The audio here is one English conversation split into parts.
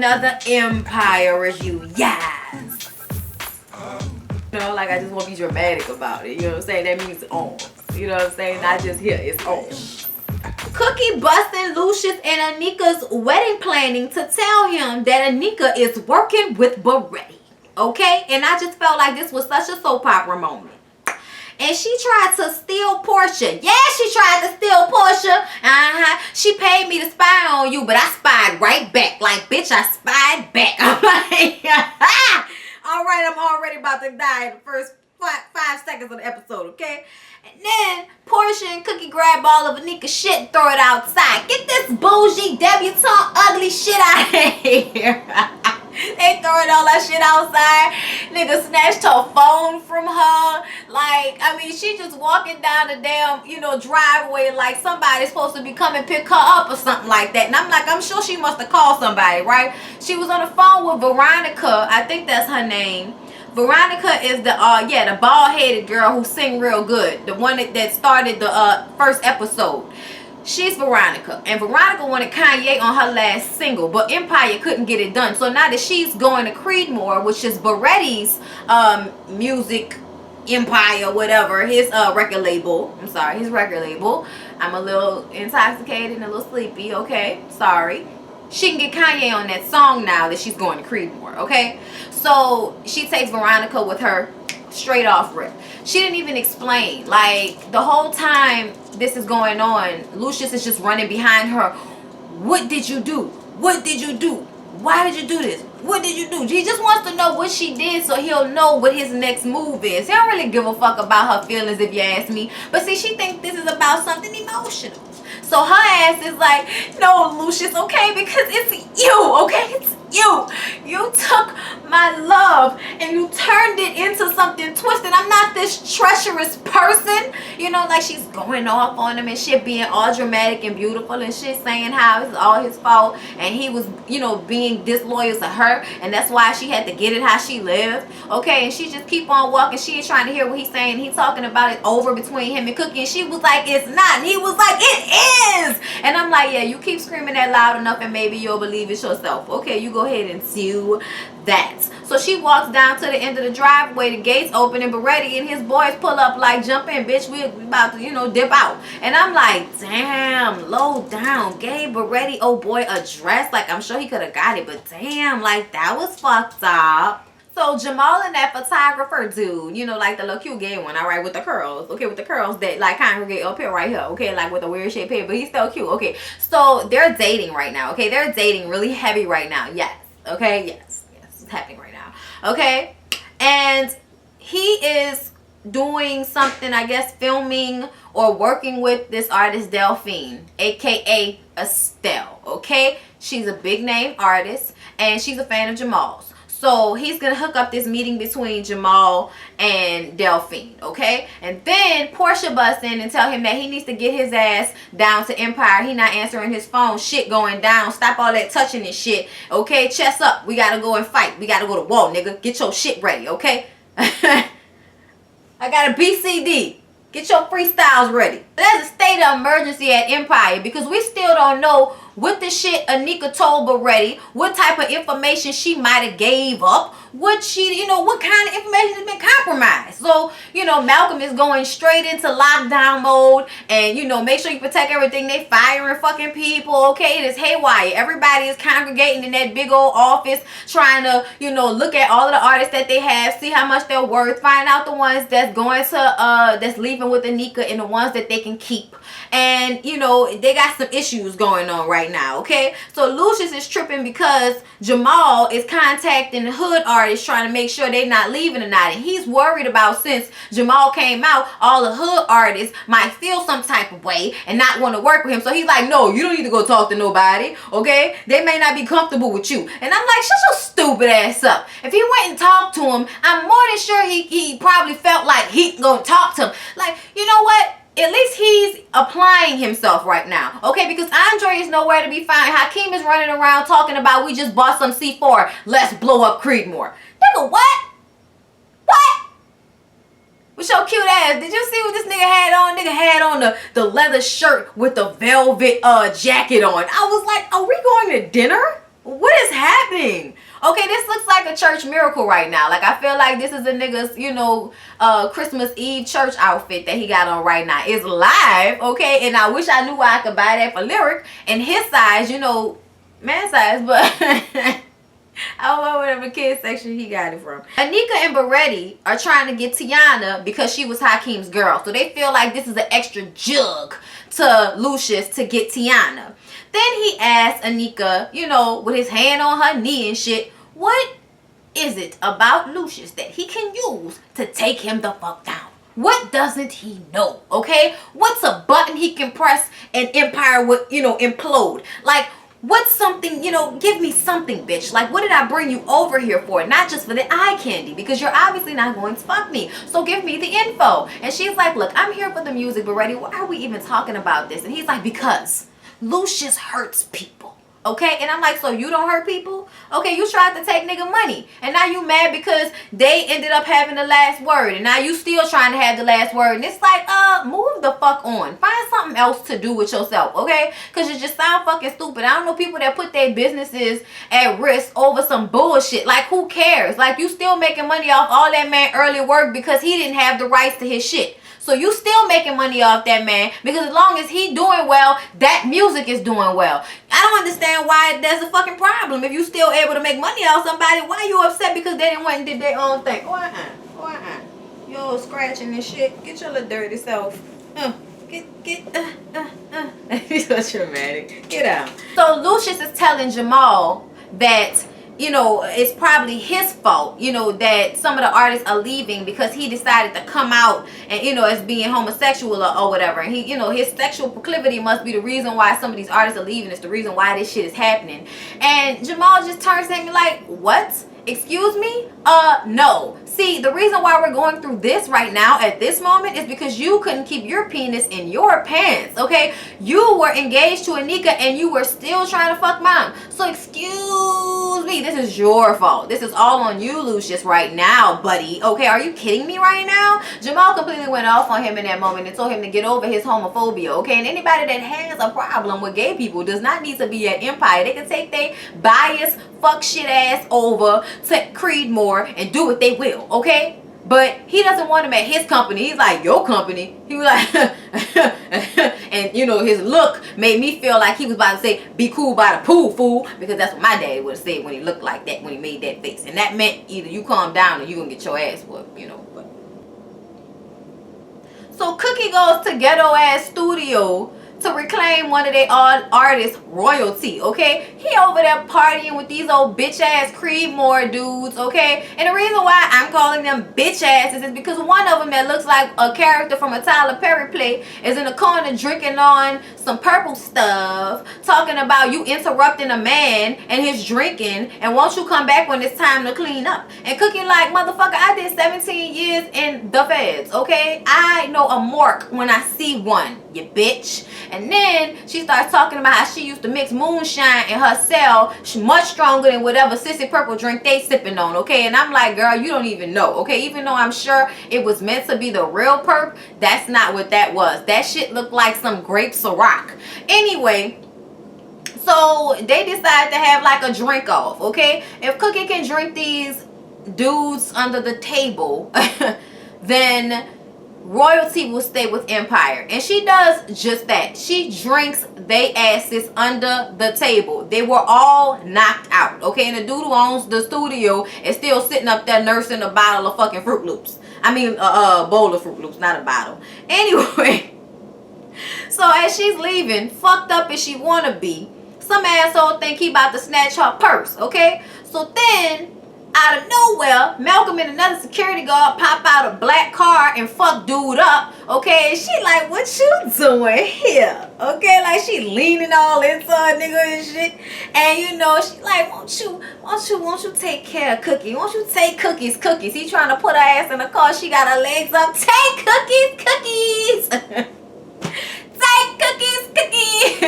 another Empire review. Yes. You know, like I just want to be dramatic about it. You know what I'm saying? That means it's on. You know what I'm saying? Not just here, it's on. Cookie busting Lucius and Anika's wedding planning to tell him that Anika is working with Beretti. Okay? And I just felt like this was such a soap opera moment. And she tried to steal Portia. Yeah, she tried to steal Portia. She paid me to spy on you, but I spied right back. Like, bitch, I spied back. I'm like, all right, I'm already about to die in the first five seconds of the episode, okay? And then Portia and Cookie grab all of Anika's shit and throw it outside. Get this bougie, debutante, ugly shit out of here. They throwing all that shit outside. Nigga snatched her phone from her. Like, I mean, she just walking down the damn, driveway like somebody's supposed to be coming pick her up or something like that. And I'm like, I'm sure she must have called somebody, right? She was on the phone with Veronica. I think that's her name. Veronica is the the bald-headed girl who sing real good. The one that started the first episode. She's Veronica. And Veronica wanted Kanye on her last single, but Empire couldn't get it done. So now that she's going to Creedmoor, which is Beretti's music empire, whatever, his record label. I'm sorry, his record label. I'm a little intoxicated and a little sleepy, okay? Sorry. She can get Kanye on that song now that she's going to Creedmoor, okay? So she takes Veronica with her straight off rip. She didn't even explain. Like, the whole time this is going on, Lucius is just running behind her. What did you do? What did you do? Why did you do this? What did you do? He just wants to know what she did so he'll know what his next move is. He don't really give a fuck about her feelings, if you ask me. But see, she thinks this is about something emotional. So her ass is like, no, Lucius, okay? Because it's you, okay? It's you. You took my love and you turned it into something twisted. I'm not this treacherous person. Like she's going off on him and shit, being all dramatic and beautiful and shit, saying how it's all his fault and he was, being disloyal to her, and that's why she had to get it how she lived. Okay, and she just keep on walking. She ain't trying to hear what he's saying. He's talking about it over between him and Cookie, and she was like, it's not. And he was like, it is. And I'm like, yeah, you keep screaming that loud enough and maybe you'll believe it yourself. Okay, you go ahead and do that. So she walks down to the end of the driveway, the gates open, and Beretti and his boys pull up like, jump in, bitch, we about to, dip out. And I'm like, damn, low down, gave Beretti, oh boy, a dress. Like, I'm sure he could have got it, but damn, like, that was fucked up. So Jamal and that photographer dude, like the little cute gay one, all right, with the curls, okay, with the curls that like congregate up here right here, okay, like with a weird shaped head, but he's still cute, okay. So they're dating right now, okay, they're dating really heavy right now, yes, okay, yes, it's happening right now, okay, and he is doing something, I guess, filming or working with this artist Delphine, aka Estelle, okay. She's a big name artist and she's a fan of Jamal's. So he's going to hook up this meeting between Jamal and Delphine, okay? And then Portia busts in and tell him that he needs to get his ass down to Empire. He not answering his phone. Shit going down. Stop all that touching and shit, okay? Chest up. We got to go and fight. We got to go to war, nigga. Get your shit ready, okay? I got a BCD. Get your freestyles ready. There's a state of emergency at Empire because we still don't know what the shit Anika told Beretti, what type of information she might have gave up, what she, what kind of information has been compromised. So, Malcolm is going straight into lockdown mode and, make sure you protect everything. They firing fucking people, okay? It is haywire. Everybody is congregating in that big old office trying to, look at all of the artists that they have, see how much they're worth, find out the ones that's going to, that's leaving with Anika and the ones that they can keep. And, they got some issues going on right now, okay? So Lucius is tripping because Jamal is contacting the hood artists trying to make sure they're not leaving or not. And he's worried about, since Jamal came out, all the hood artists might feel some type of way and not want to work with him. So he's like, no, you don't need to go talk to nobody, okay? They may not be comfortable with you. And I'm like, shut your stupid ass up. If he went and talked to him, I'm more than sure he probably felt like he gonna talk to him. Like, you know what? At least he's applying himself right now, okay? Because Andre is nowhere to be found. Hakeem is running around talking about, we just bought some C4. Let's blow up Creedmoor. Nigga, what? What? With your cute ass. Did you see what this nigga had on? Nigga had on the leather shirt with the velvet jacket on. I was like, are we going to dinner? what is happening? Okay, this looks like a church miracle right now. Like, I feel like this is a nigga's, you know, Christmas Eve church outfit that he got on right now. It's live, okay? And I wish I knew where I could buy that for Lyric and his size, you know, man size, but I don't know whatever kid section he got it from. Anika and Beretti are trying to get Tiana because she was Hakeem's girl. So they feel like this is an extra jug to Lucius to get Tiana. Then he asked Anika, you know, with his hand on her knee and shit, what is it about Lucius that he can use to take him the fuck down? What doesn't he know, okay? What's a button he can press and Empire would, you know, implode? Like, what's something, you know, give me something, bitch. Like, what did I bring you over here for? Not just for the eye candy, because you're obviously not going to fuck me. So give me the info. And she's like, look, I'm here for the music, but Beretti, why are we even talking about this? And he's like, because Lucius hurts people, okay? And I'm like, so you don't hurt people? Okay, you tried to take nigga money, and now you mad because they ended up having the last word, and now you still trying to have the last word. And it's like, move the fuck on. Find something else to do with yourself, okay? Because you just sound fucking stupid. I don't know people that put their businesses at risk over some bullshit. Like, who cares? Like, you still making money off all that man early work because he didn't have the rights to his shit. So you still making money off that man because as long as he doing well, that music is doing well. I don't understand why there's a fucking problem. If you still able to make money off somebody, why you upset because they didn't went and did their own thing? Yo, scratching and shit. Get your little dirty self. He's so dramatic. Get out. So Lucius is telling Jamal that, you know, it's probably his fault, you know, that some of the artists are leaving because he decided to come out and, you know, as being homosexual or whatever. And he, you know, his sexual proclivity must be the reason why some of these artists are leaving. It's the reason why this shit is happening. And Jamal just turns at me like, what? Excuse me? No. See, the reason why we're going through this right now at this moment is because you couldn't keep your penis in your pants, okay? You were engaged to Anika and you were still trying to fuck mom. So excuse me, this is your fault. This is all on you, Lucius, right now, buddy. Okay, are you kidding me right now? Jamal completely went off on him in that moment and told him to get over his homophobia, okay? And anybody that has a problem with gay people does not need to be at Empire. They can take their biased, fuck shit ass over to Creedmoor and do what they will, okay? But he doesn't want him at his company. He's like, your company? He was like, and you know, his look made me feel like he was about to say, be cool by the pool, fool. Because that's what my daddy would have said when he looked like that, when he made that face. And that meant either you calm down or you gonna get your ass whooped, you know. But so Cookie goes to ghetto ass studio to reclaim one of their artists' royalty, okay? He over there partying with these old bitch ass Creedmoor dudes, okay? And the reason why I'm calling them bitch asses is because one of them that looks like a character from a Tyler Perry play is in the corner drinking on some purple stuff, talking about you interrupting a man and his drinking, and won't you come back when it's time to clean up? And Cookie like, motherfucker, I did 17 years in the feds, okay? I know a mark when I see one, you bitch. And then she starts talking about how she used to mix moonshine in her cell, much stronger than whatever sissy purple drink they sipping on, okay? And I'm like, girl, you don't even know, okay? Even though I'm sure it was meant to be the real perp, that's not what that was. That shit looked like some grape Ciroc. Anyway, so they decide to have like a drink off, okay? If Cookie can drink these dudes under the table, then royalty will stay with Empire. And she does just that. She drinks they asses under the table. They were all knocked out, okay? And the dude who owns the studio is still sitting up there nursing a bottle of fucking Fruit Loops. I mean, a bowl of Fruit Loops, not a bottle. Anyway, so as she's leaving, fucked up as she wanna be, some asshole think he about to snatch her purse, okay? So then, out of nowhere, Malcolm and another security guard pop out a black car and fuck dude up, okay? And she like, what you doing here? Okay, like she leaning all into a nigga and shit. And you know, she like, won't you take care of Cookie? Won't you take Cookie's cookies? He trying to put her ass in the car. She got her legs up. Take Cookie's cookies. Take Cookie's cookies.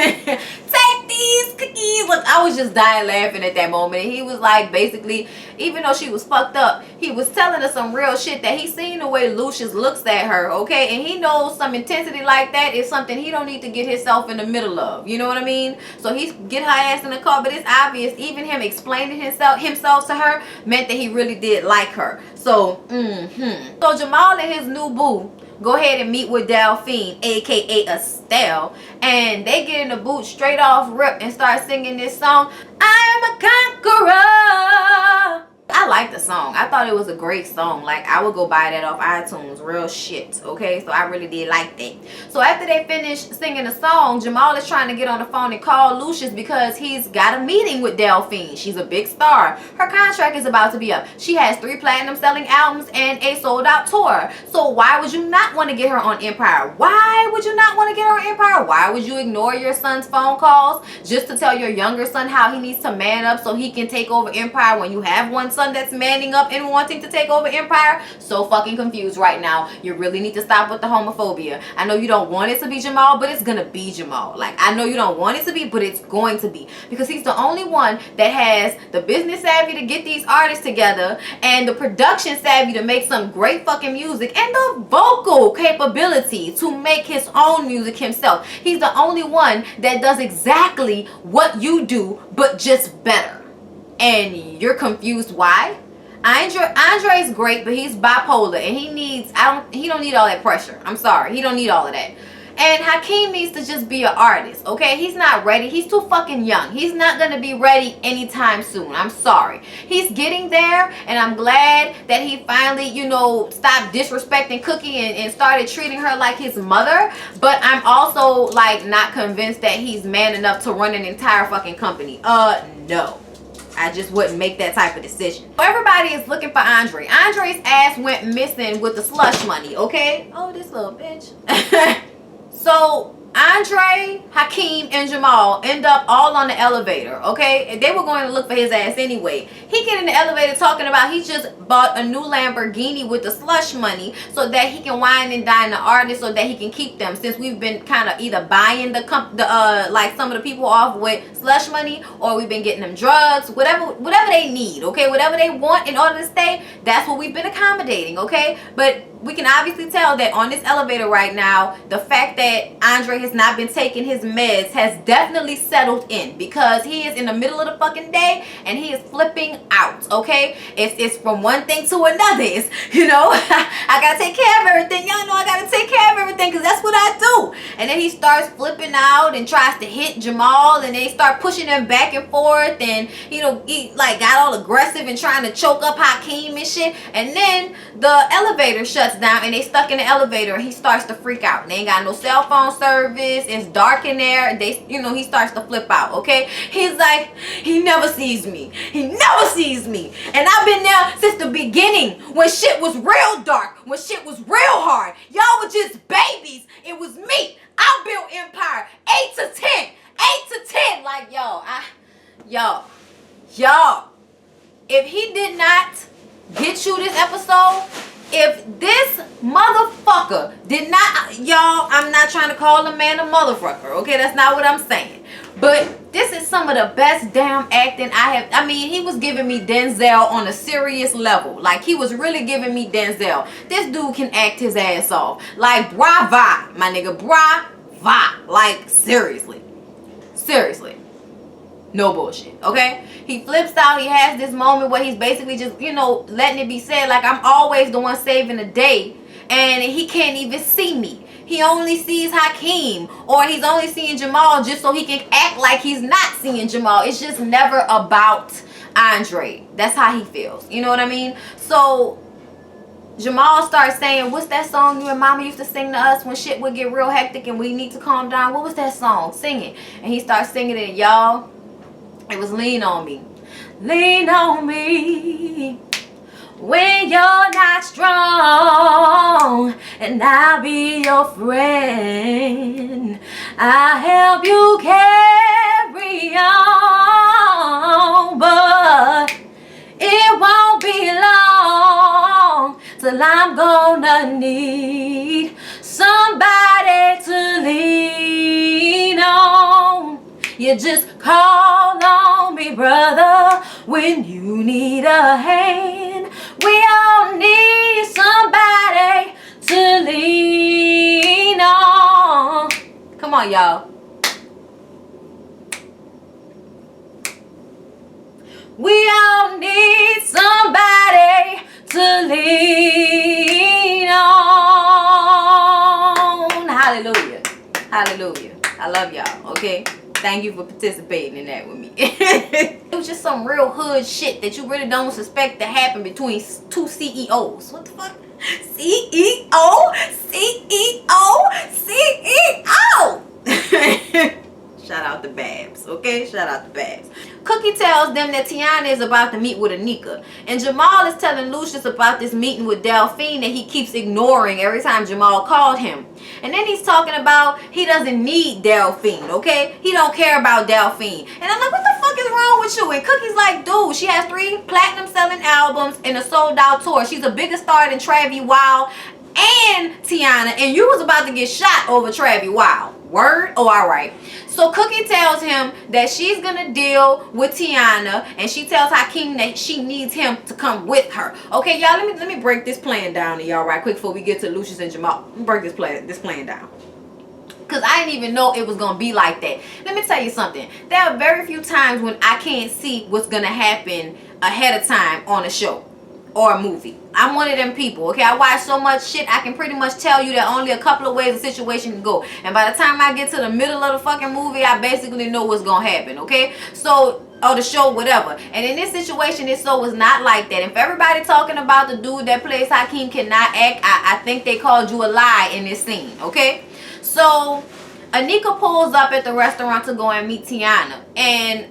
Take these cookies. Look, I was just dying laughing at that moment. And he was like, basically, even though she was fucked up, he was telling her some real shit that he seen the way Lucius looks at her, okay? And he knows some intensity like that is something he don't need to get himself in the middle of. You know what I mean? So he's get her ass in the car, but it's obvious even him explaining himself to her meant that he really did like her. So, So Jamal and his new boo go ahead and meet with Delphine, aka Estelle, and they get in the booth straight off rip and start singing this song, I am a conqueror. I like the song. I thought it was a great song. Like, I would go buy that off iTunes. Real shit. Okay, so I really did like that. So after they finish singing the song, Jamal is trying to get on the phone and call Lucius because he's got a meeting with Delphine. She's a big star. Her contract is about to be up. She has 3 platinum selling albums and a sold out tour. So why would you not want to get her on Empire? Why would you not want to get her on Empire? Why would you ignore your son's phone calls just to tell your younger son how he needs to man up so he can take over Empire when you have one son that's manning up and wanting to take over Empire? So fucking confused right now. You really need to stop with the homophobia. I know you don't want it to be Jamal, but it's gonna be Jamal. Like, I know you don't want it to be, but it's going to be, because he's the only one that has the business savvy to get these artists together and the production savvy to make some great fucking music and the vocal capability to make his own music himself. He's the only one that does exactly what you do, but just better. And you're confused why? Andre's great, but he's bipolar and he don't need all that pressure. I'm sorry, he don't need all of that. And Hakeem needs to just be an artist, okay? He's not ready. He's too fucking young. He's not going to be ready anytime soon. I'm sorry. He's getting there, and I'm glad that he finally, you know, stopped disrespecting Cookie and started treating her like his mother. But I'm also, like, not convinced that he's man enough to run an entire fucking company. No. I just wouldn't make that type of decision. Everybody is looking for Andre. Andre's ass went missing with the slush money, okay? Oh, this little bitch. So Andre, Hakeem, and Jamal end up all on the elevator, okay? And they were going to look for his ass anyway. He get in the elevator talking about he just bought a new Lamborghini with the slush money so that he can wine and dine the artists so that he can keep them, since we've been kind of either buying like some of the people off with slush money, or we've been getting them drugs, whatever they need, okay? Whatever they want in order to stay, that's what we've been accommodating, okay? But we can obviously tell that on this elevator right now, the fact that Andre has not been taking his meds has definitely settled in, because he is in the middle of the fucking day and he is flipping out, okay? It's from one thing to another. It's, you know, I gotta take care of everything. Y'all know I gotta take care of everything because that's what I do. And then he starts flipping out and tries to hit Jamal, and they start pushing him back and forth, and, you know, he like got all aggressive and trying to choke up Hakeem and shit. And then the elevator shuts down and they stuck in the elevator, and he starts to freak out. They ain't got no cell phone service. It's dark in there. They, you know, he starts to flip out, okay? He's like, he never sees me. He never sees me. And I've been there since the beginning, when shit was real dark, when shit was real hard. Y'all were just babies. It was me. I built Empire 8 to 10. 8 to 10. Like, y'all, if he did not get you this episode, if this motherfucker did not, y'all, I'm not trying to call a man a motherfucker, okay? That's not what I'm saying. But this is some of the best damn acting I mean, he was giving me Denzel on a serious level. Like, he was really giving me Denzel. This dude can act his ass off. Like, brava, my nigga, brava. Like, seriously. Seriously. No bullshit, okay? He flips out. He has this moment where he's basically just, you know, letting it be said, like, I'm always the one saving the day, and he can't even see me. He only sees Hakeem, or he's only seeing Jamal just so he can act like he's not seeing Jamal. It's just never about Andre. That's how he feels. You know what I mean? So Jamal starts saying, what's that song you and mama used to sing to us when shit would get real hectic and we need to calm down? What was that song? Sing it. And he starts singing it, y'all. It was Lean on Me. Lean on me when you're not strong, and I'll be your friend. I'll help you carry on, but it won't be long till I'm gonna need somebody to lean on. You just Call on me, brother, when you need a hand. We all need somebody to lean on. Come on, y'all. We all need somebody to lean on. Hallelujah. Hallelujah. I love y'all, okay? Thank you for participating in that with me. It was just some real hood shit that you really don't suspect to happen between two CEOs. What the fuck? CEO? CEO? CEO? Shout out to Babs, okay? Shout out to Babs. Cookie tells them that Tiana is about to meet with Anika. And Jamal is telling Lucius about this meeting with Delphine that he keeps ignoring every time Jamal called him. And then he's talking about he doesn't need Delphine, okay? He don't care about Delphine. And I'm like, what the fuck is wrong with you? And Cookie's like, dude, she has 3 platinum selling albums and a sold out tour. She's a bigger star than Travis Wild and Tiana. And you was about to get shot over Travis Wild. Word? Oh, all right. So Cookie tells him that she's gonna deal with Tiana, and she tells Hakeem that she needs him to come with her. Okay, y'all, let me break this plan down to y'all right quick before we get to Lucius and Jamal. Let me break this plan down. Because I didn't even know it was going to be like that. Let me tell you something. There are very few times when I can't see what's going to happen ahead of time on a show or a movie. I'm one of them people, okay? I watch so much shit, I can pretty much tell you that only a couple of ways a situation can go. And by the time I get to the middle of the fucking movie, I basically know what's going to happen, okay? So, or the show, whatever. And in this situation, this show was not like that. If everybody talking about the dude that plays Hakeem cannot act, I think they called you a lie in this scene, okay? So, Anika pulls up at the restaurant to go and meet Tiana. And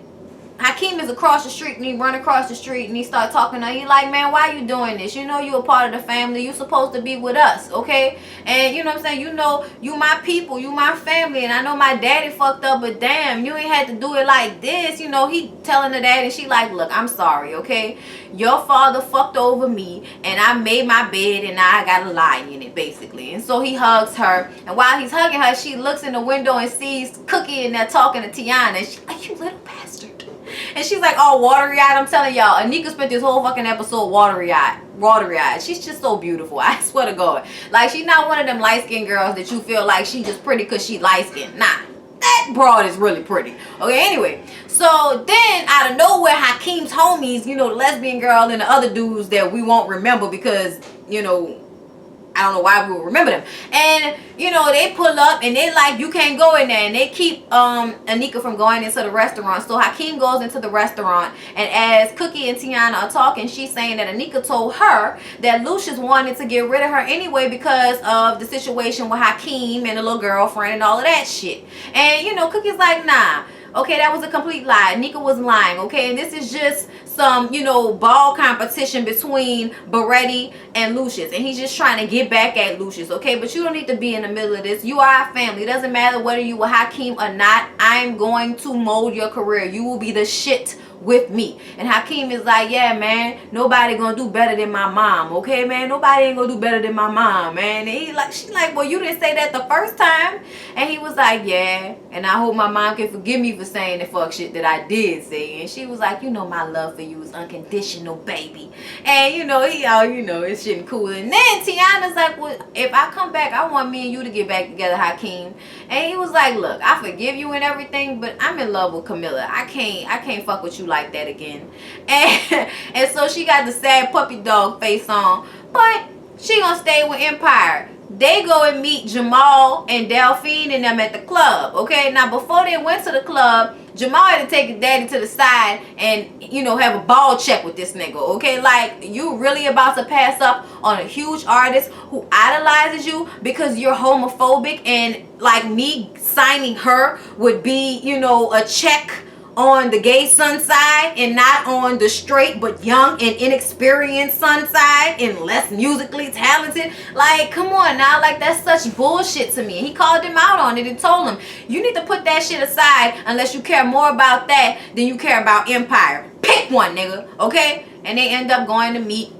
Hakeem is across the street, and he run across the street, and he start talking to her. He like, man, why you doing this? You know you a part of the family. You supposed to be with us, okay? And you know what I'm saying? You know, you my people. You my family. And I know my daddy fucked up, but damn, you ain't had to do it like this. You know, he telling her that, and she like, look, I'm sorry, okay? Your father fucked over me, and I made my bed, and now I got a lie in it, basically. And so he hugs her. And while he's hugging her, she looks in the window and sees Cookie in there talking to Tiana. And she like, you little bastard. And she's like, oh, watery-eyed. I'm telling y'all, Anika spent this whole fucking episode watery-eyed. She's just so beautiful. I swear to God. Like, she's not one of them light-skinned girls that you feel like she just pretty because she light-skinned. Nah. That broad is really pretty. Okay, anyway. So, then, out of nowhere, Hakeem's homies, you know, the lesbian girl and the other dudes that we won't remember because, you know, I don't know why we will remember them. And, you know, they pull up and they like, you can't go in there. And they keep Anika from going into the restaurant. So Hakeem goes into the restaurant. And as Cookie and Tiana are talking, she's saying that Anika told her that Lucius wanted to get rid of her anyway because of the situation with Hakeem and the little girlfriend and all of that shit. And, you know, Cookie's like, nah. Okay, that was a complete lie. Anika was lying, okay? And this is just some, you know, ball competition between Beretti and Lucius. And he's just trying to get back at Lucius, okay? But you don't need to be in the middle of this. You are a family. It doesn't matter whether you were Hakeem or not. I'm going to mold your career. You will be the shit with me. And Hakeem is like, yeah, man, nobody gonna do better than my mom, okay, man? Nobody ain't gonna do better than my mom, man. And she's like, well, you didn't say that the first time. And he was like, yeah, and I hope my mom can forgive me for saying the fuck shit that I did say. And she was like, you know, my love for you is unconditional, baby. And you know, it's shit cool. And then Tiana's like, well, if I come back, I want me and you to get back together, Hakeem. And he was like, look, I forgive you and everything, but I'm in love with Camilla. I can't fuck with you like that again. And so she got the sad puppy dog face on, but she gonna stay with Empire. They go and meet Jamal and Delphine and them at the club, okay? Now, before they went to the club, Jamal had to take his daddy to the side and, you know, have a ball check with this nigga, okay? Like, you really about to pass up on a huge artist who idolizes you because you're homophobic, and, like, me signing her would be, you know, a check on the gay son side and not on the straight but young and inexperienced son side and less musically talented. Like, come on now. Like, that's such bullshit to me. And he called him out on it and told him, you need to put that shit aside unless you care more about that than you care about Empire. Pick one, nigga, okay? And they end up going to meet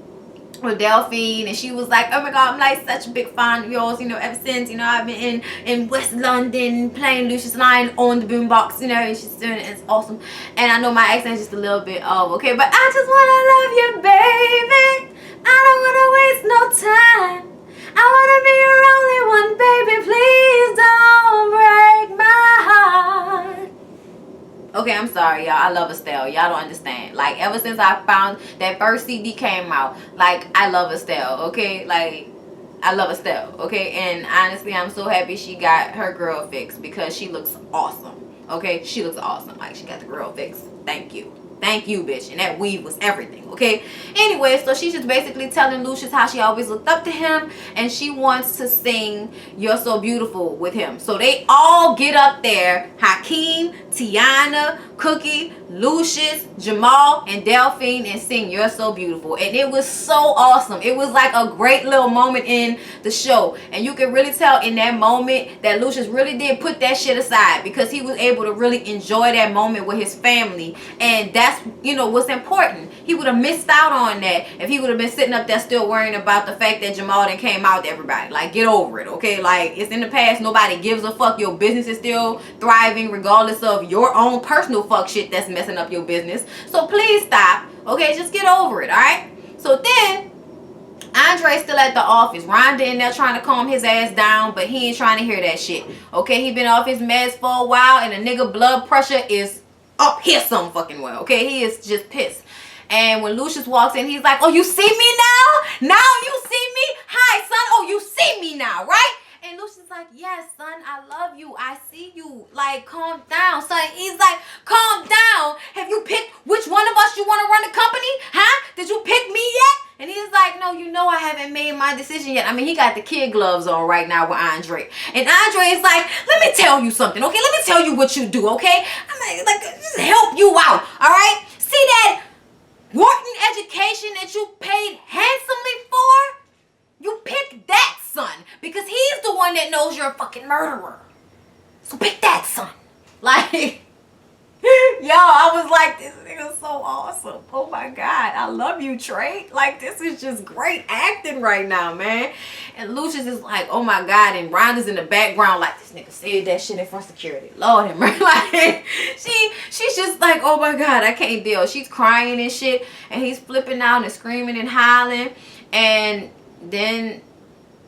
with Delphine, and she was like, oh my god, I'm like such a big fan of yours, you know, ever since, you know, I've been in West London playing Lucius Lyon on the boombox, you know, and she's doing it, it's awesome. And I know my accent's just a little bit off, okay, but I just wanna love you, baby. I don't wanna waste no time. I wanna be your only one, baby. Please don't break my heart. Okay, I'm sorry, y'all. I love Estelle. Y'all don't understand. Like, ever since I found that first CD came out, like, I love Estelle, okay? Like, I love Estelle, okay? And honestly, I'm so happy she got her girl fixed because she looks awesome, okay? She looks awesome. Like, she got the girl fixed. Thank you. Thank you, bitch. And that weave was everything, okay? Anyway, so she's just basically telling Lucius how she always looked up to him, and she wants to sing You're So Beautiful with him. So they all get up there, Hakeem, Tiana, Cookie, Lucius, Jamal, and Delphine, and sing You're So Beautiful. And it was so awesome. It was like a great little moment in the show. And you can really tell in that moment that Lucius really did put that shit aside, because he was able to really enjoy that moment with his family. And that's, you know, what's important. He would have missed out on that if he would have been sitting up there still worrying about the fact that Jamal done came out to everybody. Like, get over it, okay? Like, it's in the past. Nobody gives a fuck. Your business is still thriving regardless of your own personal fuck shit that's messing up your business. So please stop, okay? Just get over it, all right? So then Andre's still at the office. Rhonda in there trying to calm his ass down, but he ain't trying to hear that shit, okay? He been off his meds for a while, and the nigga blood pressure is up here some fucking well, okay? He is just pissed. And when Lucius walks in, he's like, oh, you see me now? Now you see me? Hi, son. Oh, you see me now, right? And Lucius is like, yes, son, I love you. I see you. Like, calm down, son. He's like, calm down. Have you picked which one of us you want to run the company? Huh? Did you pick me yet? And he's like, no, you know I haven't made my decision yet. I mean, he got the kid gloves on right now with Andre. And Andre is like, let me tell you something, okay? Let me tell you what you do, okay? I'm like, just help you out, all right? See that Wharton education that you paid handsomely for? You pick that, son, because he's the one that knows you're a fucking murderer. So pick that, son. Like, yo, I was like, this nigga's so awesome. Oh my God, I love you, Trey. Like, this is just great acting right now, man. And Lucius is like, oh my God, and Rhonda's in the background like, this nigga said that shit in front of security. Lord have mercy. Like, she's just like, oh my God, I can't deal. She's crying and shit, and he's flipping out and screaming and hollering, and then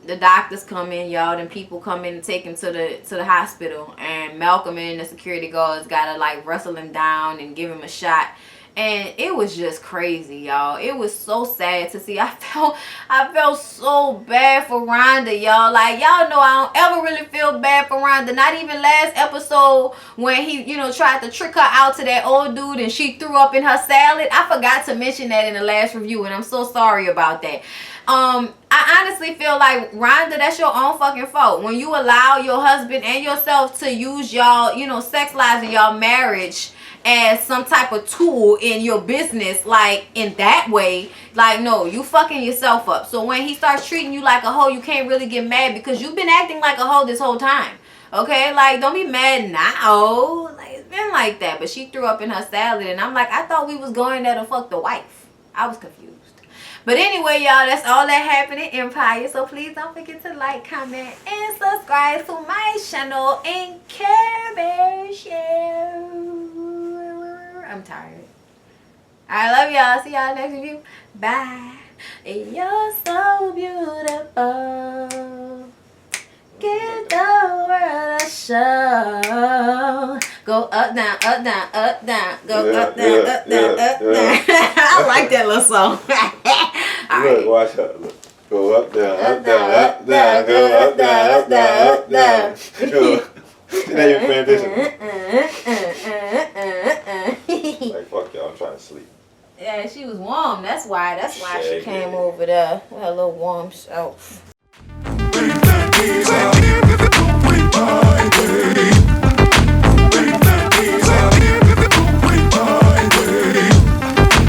the doctors come in, y'all, and people come in and take him to the hospital, and Malcolm and the security guards gotta like wrestle him down and give him a shot. And it was just crazy, y'all. It was so sad to see. I felt so bad for Rhonda, y'all. Like, y'all know I don't ever really feel bad for Rhonda. Not even last episode when he, you know, tried to trick her out to that old dude and she threw up in her salad. I forgot to mention that in the last review, and I'm so sorry about that. I honestly feel like, Rhonda, that's your own fucking fault. When you allow your husband and yourself to use y'all, you know, sex lives and y'all marriage as some type of tool in your business, like in that way, like, no, you fucking yourself up. So when he starts treating you like a hoe, you can't really get mad because you've been acting like a hoe this whole time. Okay, like, don't be mad now. Like, it's been like that. But she threw up in her salad, and I'm like, I thought we was going there to fuck the wife. I was confused. But anyway, y'all, that's all that happened in Empire. So please don't forget to like, comment, and subscribe to my channel and Care Bear Show. I'm tired. I love y'all. See y'all next review. Bye. You're so beautiful. Give the world a show. Go up, down, up, down, up, down. Go up, down, up, down, up, down. I like that little song. Look, watch out. Look. Go up, down, up, down, up, down. Go up, down, up, down, up, down. Go. Now you're paying attention. Like, fuck y'all, I'm trying to sleep. Yeah, she was warm. That's why she came over there with her little warm self.